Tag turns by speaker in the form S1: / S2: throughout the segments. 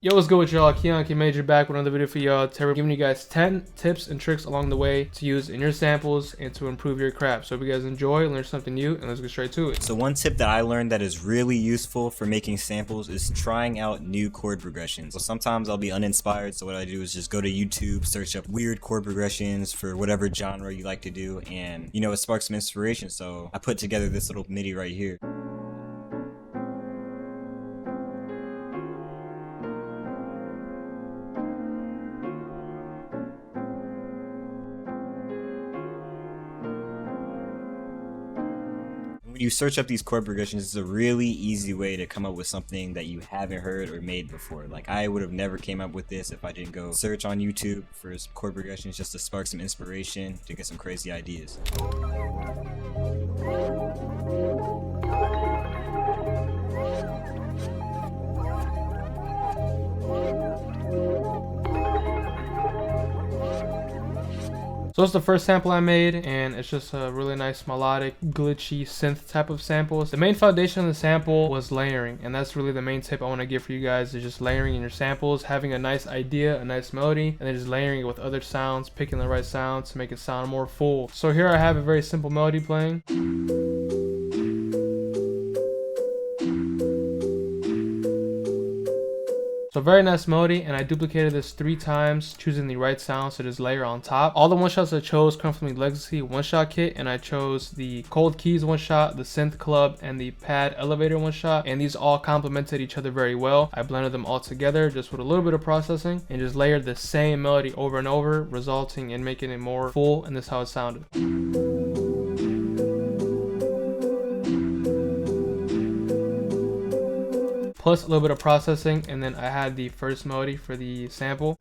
S1: Yo, what's good with y'all? Keymajorbeatz back with another video for y'all. Today we're giving you guys 10 tips and tricks along the way to use in your samples and to improve your craft. So if you guys enjoy, learn something new, and let's get straight to it.
S2: So one tip that I learned that is really useful for making samples is trying out new chord progressions. So sometimes I'll be uninspired, so what I do is just go to YouTube, search up weird chord progressions for whatever genre you like to do, and it sparks some inspiration. So I put together this little MIDI right here. When you search up these chord progressions, it's a really easy way to come up with something that you haven't heard or made before. Like, I would have never came up with this if I didn't go search on YouTube for chord progressions just to spark some inspiration to get some crazy ideas.
S1: So it's the first sample I made, and it's just a really nice melodic, glitchy synth type of samples. The main foundation of the sample was layering, and that's really the main tip I want to give for you guys, is just layering in your samples, having a nice idea, a nice melody, and then just layering it with other sounds, picking the right sounds to make it sound more full. So here I have a very simple melody playing. So very nice melody, and I duplicated this 3 times, choosing the right sounds to just layer on top. All the one shots I chose come from the Legacy one shot kit, and I chose the Cold Keys one shot, the Synth Club, and the Pad Elevator one shot, and these all complemented each other very well. I blended them all together just with a little bit of processing and just layered the same melody over and over, resulting in making it more full, and this is how it sounded. Plus a little bit of processing, and then I had the first melody for the sample.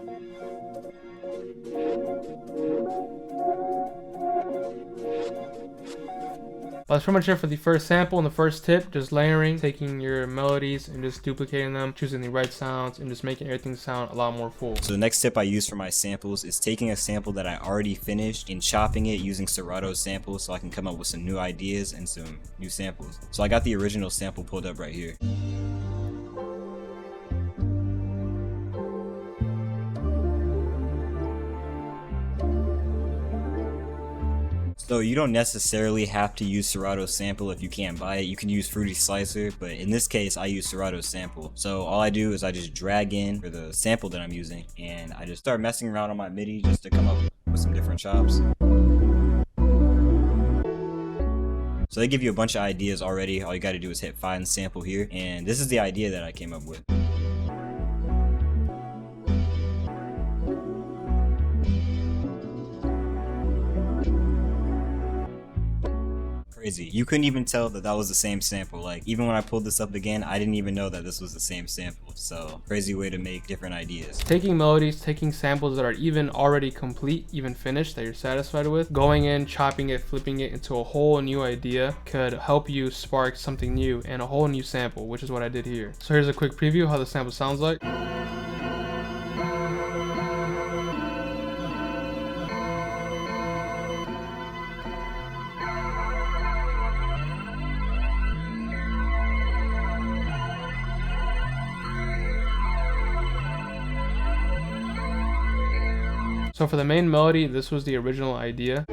S1: That's pretty much it for the first sample and the first tip. Just layering, taking your melodies and just duplicating them, choosing the right sounds, and just making everything sound a lot more full.
S2: So the next tip I use for my samples is taking a sample that I already finished and chopping it using Serato samples so I can come up with some new ideas and some new samples. So I got the original sample pulled up right here. So you don't necessarily have to use Serato sample if you can't buy it. You can use Fruity Slicer, but in this case I use Serato sample. So all I do is I just drag in for the sample that I'm using, and I just start messing around on my MIDI just to come up with some different chops. So they give you a bunch of ideas already. All you got to do is hit find sample here, and this is the idea that I came up with. Crazy. You couldn't even tell that that was the same sample. Like, even when I pulled this up again, I didn't even know that this was the same sample. So crazy way to make different ideas.
S1: Taking melodies, taking samples that are even already complete, even finished, that you're satisfied with, going in, chopping it, flipping it into a whole new idea could help you spark something new and a whole new sample, which is what I did here. So here's a quick preview of how the sample sounds like. So for the main melody, this was the original idea.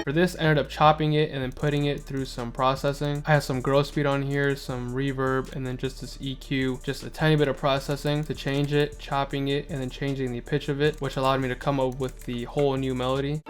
S1: For this, I ended up chopping it and then putting it through some processing. I have some growth speed on here, some reverb, and then just this EQ, just a tiny bit of processing to change it, chopping it, and then changing the pitch of it, which allowed me to come up with the whole new melody.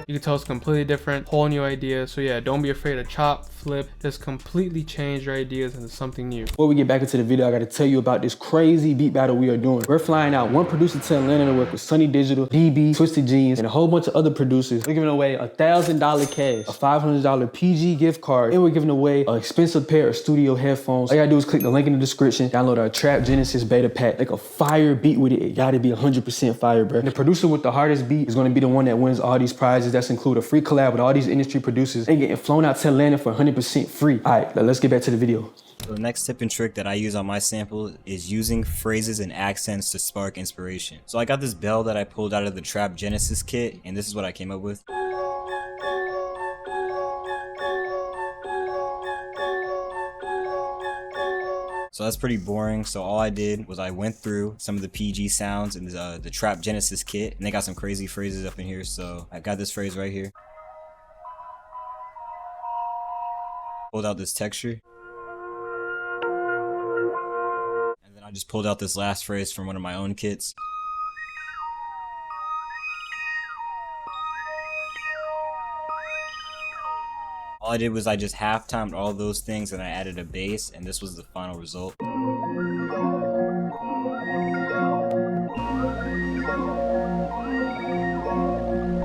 S1: You can tell it's completely different, whole new idea. So yeah, don't be afraid to chop, flip, just completely change your ideas into something new.
S3: Before we get back into the video, I got to tell you about this crazy beat battle we are doing. We're flying out one producer to Atlanta to work with Sunny Digital, DB, Twisted Jeans, and a whole bunch of other producers. We're giving away $1,000 cash, a $500 PG gift card, and we're giving away an expensive pair of studio headphones. All you gotta do is click the link in the description, download our Trap Genesis beta pack, like a fire beat with it. It gotta be 100% fire, bro. And the producer with the hardest beat is gonna be the one that wins all these prizes. That's include a free collab with all these industry producers and getting flown out to Atlanta for 100% free. All right, let's get back to the video.
S2: So the next tip and trick that I use on my sample is using phrases and accents to spark inspiration. So I got this bell that I pulled out of the Trap Genesis kit, and this is what I came up with. So that's pretty boring. So all I did was I went through some of the PG sounds in the Trap Genesis kit, and they got some crazy phrases up in here. So I got this phrase right here. Pulled out this texture. And then I just pulled out this last phrase from one of my own kits. All I did was I just half-timed all those things and I added a bass, and this was the final result.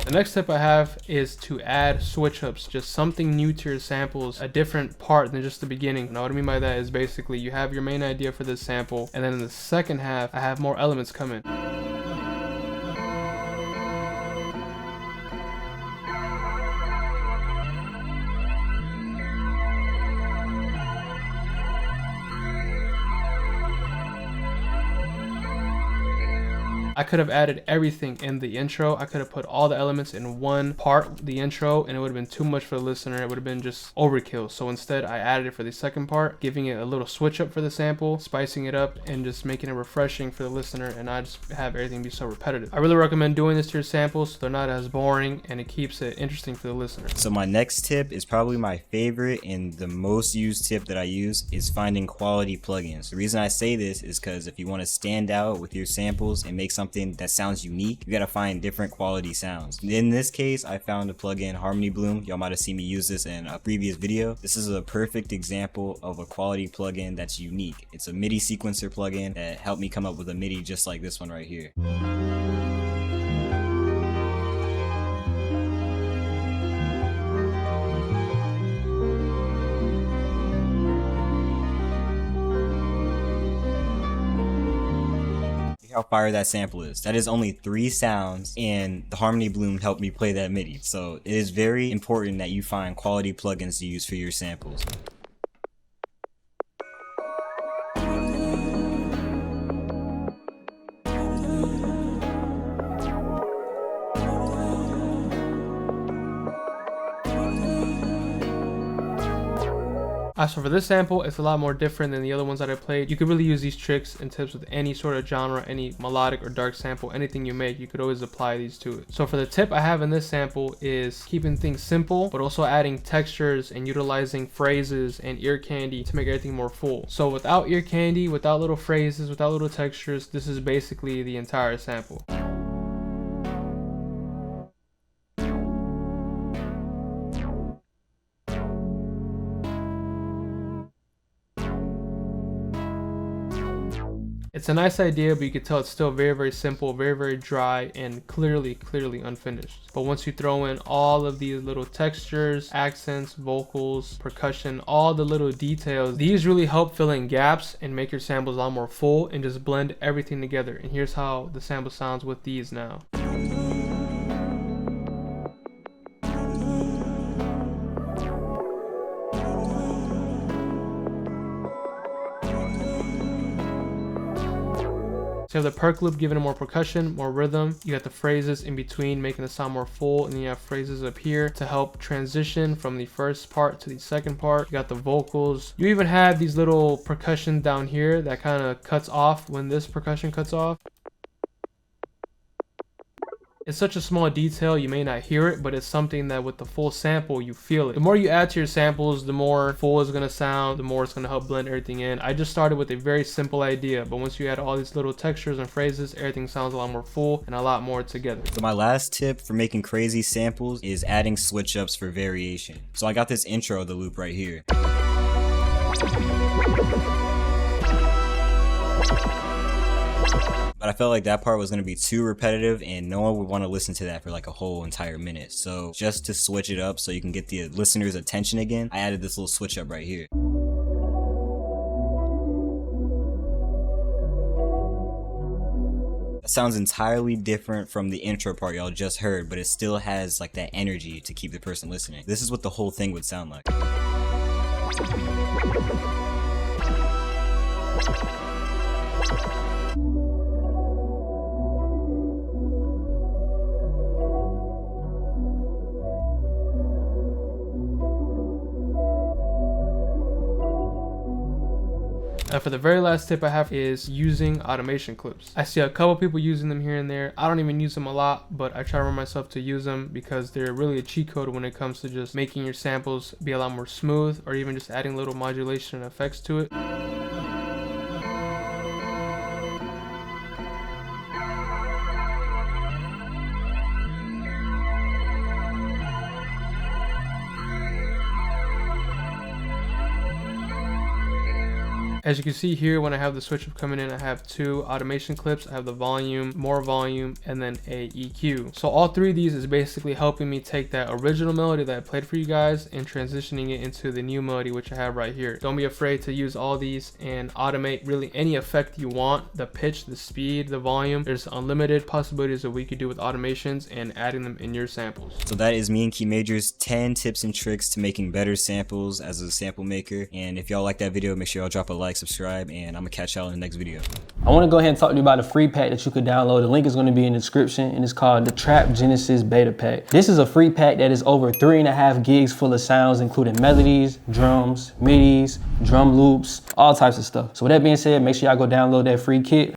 S1: The next tip I have is to add switch ups, just something new to your samples, a different part than just the beginning. Now what I mean by that is basically you have your main idea for this sample, and then in the second half I have more elements come in. I could have added everything in the intro. I could have put all the elements in one part, the intro, and it would have been too much for the listener. It would have been just overkill. So instead I added it for the second part, giving it a little switch up for the sample, spicing it up, and just making it refreshing for the listener, and not just have everything be so repetitive. I really recommend doing this to your samples so they're not as boring, and it keeps it interesting for the listener.
S2: So my next tip is probably my favorite and the most used tip that I use is finding quality plugins. The reason I say this is because if you want to stand out with your samples and make something that sounds unique, you gotta find different quality sounds. In this case, I found a plugin, Harmony Bloom. Y'all might have seen me use this in a previous video. This is a perfect example of a quality plugin that's unique. It's a MIDI sequencer plugin that helped me come up with a MIDI just like this one right here. How fire that sample is. That is only 3 sounds, and the Harmony Bloom helped me play that MIDI. So it is very important that you find quality plugins to use for your samples.
S1: So for this sample, it's a lot more different than the other ones that I played. You could really use these tricks and tips with any sort of genre, any melodic or dark sample, anything you make, you could always apply these to it. So for the tip I have in this sample is keeping things simple, but also adding textures and utilizing phrases and ear candy to make everything more full. So without ear candy, without little phrases, without little textures, this is basically the entire sample. It's a nice idea, but you can tell it's still very, very simple, very, very dry, and clearly unfinished. But once you throw in all of these little textures, accents, vocals, percussion, all the little details, these really help fill in gaps and make your samples a lot more full and just blend everything together. And here's how the sample sounds with these now. So you have the perk loop giving it more percussion, more rhythm. You got the phrases in between making the sound more full, and then you have phrases up here to help transition from the first part to the second part. You got the vocals. You even have these little percussion down here that kind of cuts off when this percussion cuts off. It's such a small detail, you may not hear it, but it's something that with the full sample, you feel it. The more you add to your samples, the more full it's gonna sound, the more it's gonna help blend everything in. I just started with a very simple idea, but once you add all these little textures and phrases, everything sounds a lot more full and a lot more together.
S2: So my last tip for making crazy samples is adding switch ups for variation. So I got this intro of the loop right here. But I felt like that part was going to be too repetitive and no one would want to listen to that for like a whole entire minute. So just to switch it up so you can get the listener's attention again, I added this little switch up right here. That sounds entirely different from the intro part y'all just heard, but it still has like that energy to keep the person listening. This is what the whole thing would sound like.
S1: And for the very last tip I have is using automation clips. I see a couple people using them here and there. I don't even use them a lot, but I try to remind myself to use them because they're really a cheat code when it comes to just making your samples be a lot more smooth, or even just adding little modulation and effects to it. As you can see here, when I have the switch up coming in, I have two automation clips. I have the volume, more volume, and then a EQ. So all three of these is basically helping me take that original melody that I played for you guys and transitioning it into the new melody, which I have right here. Don't be afraid to use all these and automate really any effect you want. The pitch, the speed, the volume. There's unlimited possibilities of what you could do with automations and adding them in your samples.
S2: So that is me and Keymajor's 10 tips and tricks to making better samples as a sample maker. And if y'all like that video, make sure y'all drop a like, subscribe, and I'm gonna catch y'all in the next video.
S3: I want to go ahead and talk to you about a free pack that you could download. The link is going to be in the description, and it's called the Trap Genesis Beta Pack. This is a free pack that is over 3.5 gigs full of sounds, including melodies, drums, midis, drum loops, all types of stuff. So with that being said, make sure y'all go download that free kit.